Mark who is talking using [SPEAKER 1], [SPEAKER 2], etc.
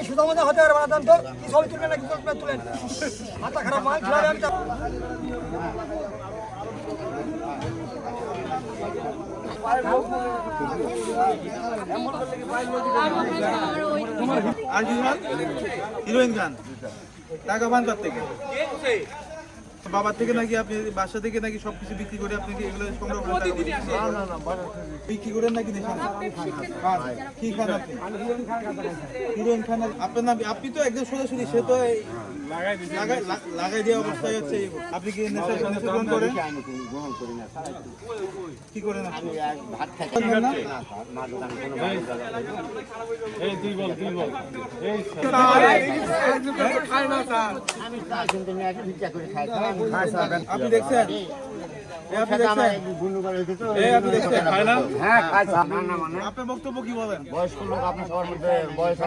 [SPEAKER 1] সুতা মধ্যে হতে পারে বানাতাম তো কি সবই তুলবেন না কি তুলেন মাথা খারাপ মাল খিলাবে আমি
[SPEAKER 2] হিরোইন খান টাকা পান তার থেকে বাবার থেকে নাকি আপনি বাসা থেকে নাকি সবকিছু বিক্রি করে আপনি কি এগুলো সংগ্রহ করেন বিক্রি করেন নাকি দেশেন কি খান আপনি হিরোইন খান আপনার নাম আপনি তো একদম সোজাসুজি সে তো লাগাই দেওয়া অবস্থায় হচ্ছে আপনি কি নেশা গ্রহণ করেন কি করেন আপনি ভাত খান না এই তুই বল এই খায় না স্যার আমি স্যার কিন্তু নিয়ে ভিক্ষা করে খাই আপনি দেখছেন আপনার বক্তব্য কি বলেন?
[SPEAKER 3] বয়স্ক লোক আপনার সবার মধ্যে বয়স